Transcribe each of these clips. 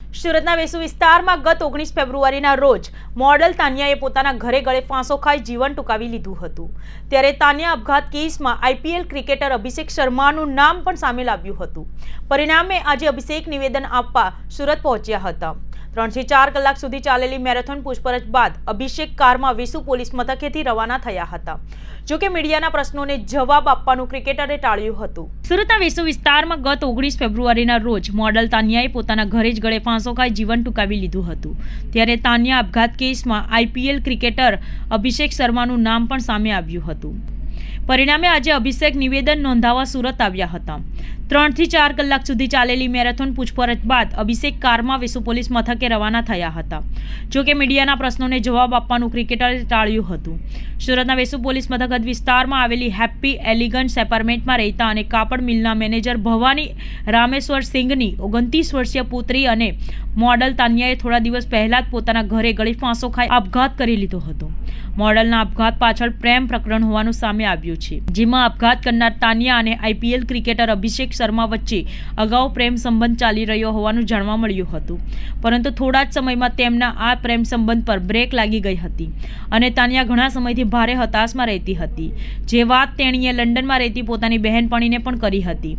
સુરતના વેસુ વિસ્તારમાં ગત 19 ફેબ્રુઆરીના રોજ મોડલ તાનિયાએ પોતાના ઘરે ગળે ફાંસો ખાઈ જીવન ટૂંકાવી લીધું હતું। ત્યારે તાનિયા અપઘાત કેસમાં આઈપીએલ ક્રિકેટર અભિષેક શર્માનું નામ પણ સામે આવ્યું હતું। પરિણામે આજે અભિષેક નિવેદન આપવા સુરત પહોંચ્યા હતા। 3 થી 4 કલાક સુધી ચાલેલી મેરેથોન પૂછપરછ બાદ અભિષેક કારમાં વેસુ પોલીસ મથકેથી રવાના થયા હતા। જો કે મીડિયાના પ્રશ્નોને જવાબ આપવાનું ક્રિકેટરે ટાળ્યું હતું। સુરતના વેસુ વિસ્તારમાં ગત 19 ફેબ્રુઆરીના રોજ મોડલ તાનિયાએ પોતાના ઘરે જ ગળે ફાંસો ખાઈ જીવન ટૂંકાવી લીધું હતું। ત્યારે તાનિયા અપઘાત કેસમાં આઈપીએલ ક્રિકેટર અભિષેક શર્માનું નામ પણ સામે આવ્યું હતું। પરિણામે આજે અભિષેક નિવેદન નોંધાવવા સુરત આવ્યા હતા। 3 થી 4 કલાક સુધી ચાલેલી મેરેથોન પૂછપરછ બાદ અભિષેક કારમાં વેસુ પોલીસ મથકે રવાના થયા હતા। જો કે મીડિયાના પ્રશ્નોને જવાબ આપવાનું ક્રિકેટરે ટાળ્યું હતું। સુરતના વેસુ પોલીસ મથક હદ વિસ્તારમાં આવેલી હેપ્પી એલિગન્સ એપાર્ટમેન્ટમાં રહેતા અને કાપડ મિલના મેનેજર ભવાની રામેશ્વર સિંઘની 29 વર્ષીય પુત્રી અને મોડલ તાનિયાએ થોડા દિવસ પહેલા જ પોતાના ઘરે ગળે ફાંસો ખાઈ આપઘાત કરી લીધો હતો। મોડલના આપઘાત પાછળ પ્રેમ પ્રકરણ હોવાનું સામે આવ્યું છે, જેમાં આપઘાત કરનાર તાનિયા અને આઈપીએલ ક્રિકેટર અભિષેક શર્મા વચ્ચે અગાઉ પ્રેમ સંબંધ ચાલી રહ્યો હોવાનું જાણવા મળ્યું હતું, પરંતુ થોડા જ સમયમાં તેમના આ પ્રેમ સંબંધ પર બ્રેક લાગી ગઈ હતી અને તાનિયા ઘણા સમયથી ભારે હતાશમાં રહેતી હતી, જે વાત તેણીએ લંડનમાં રહેતી પોતાની બહેનપણીને પણ કરી હતી।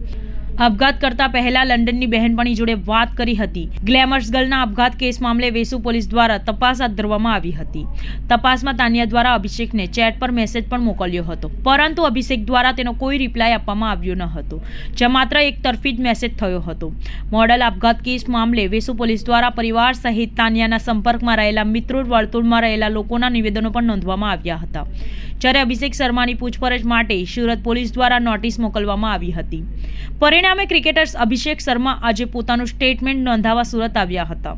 આપઘાત કરતા પહેલા લંડનની બહેનપણી જોડે વાત કરી હતી। ગ્લેમર્સ ગર્લના આપઘાત કેસ મામલે વેસુ પોલીસ દ્વારા તપાસ હાથ ધરવામાં આવી હતી। તપાસમાં તાનિયા દ્વારા અભિષેકને ચેટ પર મેસેજ પણ મોકલ્યો હતો, પરંતુ અભિષેક દ્વારા તેનો કોઈ રિપ્લાય આપવામાં આવ્યો ન હતો, જ્યાં માત્ર એક તરફી જ મેસેજ થયો હતો। મોડલ આપઘાત કેસ મામલે વેસુ પોલીસ દ્વારા પરિવાર સહિત તાનિયાના સંપર્કમાં રહેલા મિત્રો વર્તુળમાં રહેલા લોકોના નિવેદનો પણ નોંધવામાં આવ્યા હતા। જ્યારે અભિષેક શર્માની પૂછપરછ માટે સુરત પોલીસ દ્વારા નોટિસ મોકલવામાં આવી હતી। પરિણામે ક્રિકેટર અભિષેક શર્મા આજે પોતાનું સ્ટેટમેન્ટ નોંધાવવા સુરત આવ્યા હતા।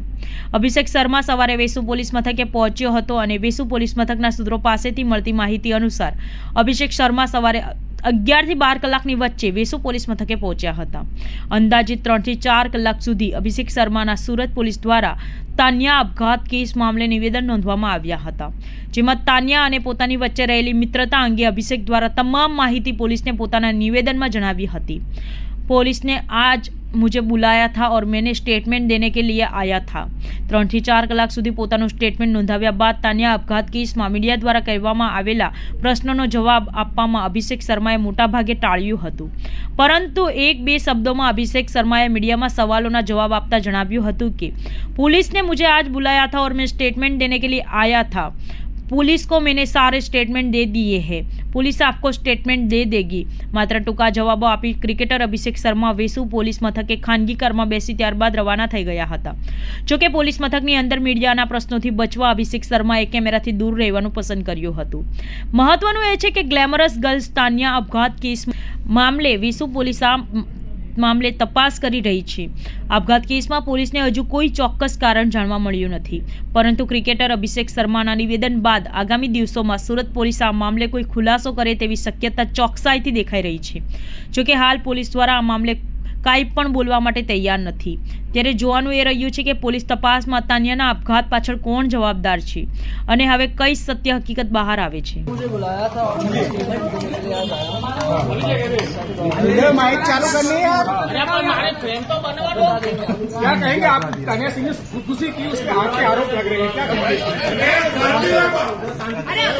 અભિષેક શર્મા સવારે વેસુ પોલીસ મથકે પહોંચ્યો હતો અને વેસુ પોલીસ મથકના સૂત્રો પાસેથી મળતી માહિતી અનુસાર અભિષેક શર્મા સવારે 11 થી 12 કલાકની વચ્ચે વેસુ પોલીસ મથકે પહોંચ્યા હતા। અંદાજિત 3 થી 4 કલાક સુધી અભિષેક શર્માના સુરત પોલીસ દ્વારા તાનિયા આપઘાત કેસ મામલે નિવેદન નોંધવામાં આવ્યા હતા, જેમાં તાનિયા અને પોતાની વચ્ચે રહેલી મિત્રતા અંગે અભિષેક દ્વારા તમામ માહિતી પોલીસને પોતાના નિવેદનમાં જણાવી હતી। पुलिस ने आज मुझे बुलाया था और मैंने स्टेटमेंट देने के लिए आया था। 3 થી 4 કલાક સુધી પોતાનું સ્ટેટમેન્ટ નોંધાવ્યા બાદ તાનિયા આપઘાત કેસમાં મીડિયા દ્વારા કહેવામાં આવેલા પ્રશ્નોનો જવાબ આપવામાં અભિષેક શર્માએ મોટાભાગે ટાળ્યું હતું, પરંતુ 1-2 શબ્દોમાં અભિષેક શર્માએ મીડિયામાં સવાલોના જવાબ આપતા જણાવ્યું હતું કે पुलिस ने मुझे आज बुलाया था और मैं स्टेटमेंट देने के लिए आया था। पुलिस को मैंने सारे स्टेटमेंट दे दिए हैं। पुलिस आपको स्टेटमेंट दे देगी। मात्र टूंका जवाबो आपी क्रिकेटर अभिषेक शर्मा वेसु पोलीस मथके खानगी काરમાં બેસી ત્યારબાદ રવાના થઈ ગયા હતા। જોકે પોલીસ મથકની અંદર મીડિયાના પ્રશ્નોથી બચવા અભિષેક શર્માએ કેમેરાથી દૂર રહેવાનું પસંદ કર્યું હતું। મહત્વનું એ છે કે ગ્લેમરસ ગર્લ્સ તાનિયા આપઘાત કેસ મામલે વેસુ પોલીસ મામલે તપાસ કરી રહી છે। આપઘાત કેસમાં પોલીસને હજુ કોઈ ચોક્કસ કારણ જાણવા મળ્યું નથી, પરંતુ ક્રિકેટર અભિષેક શર્માના નિવેદન બાદ આગામી દિવસોમાં સુરત પોલીસ આ મામલે કોઈ ખુલાસો કરે તેવી શક્યતા ચોકસાઈથી દેખાઈ રહી છે। જોકે હાલ પોલીસ દ્વારા આ મામલે કાંઈ પણ બોલવા માટે તૈયાર નથી। ત્યારે જોવાનું એ રહ્યું છે કે પોલીસ તપાસમાં તાનિયાના આપઘાત પાછળ કોણ જવાબદાર છે અને હવે કઈ સત્ય હકીકત બહાર આવે છે। माइक चालू करनी है आप। हमारे ट्रेन तो बनवा दो। क्या कहेंगे आप? तानिया सिंह ने खुदकुशी की, उसके हाथ के आरोप लग रहे हैं, क्या कहेंगे?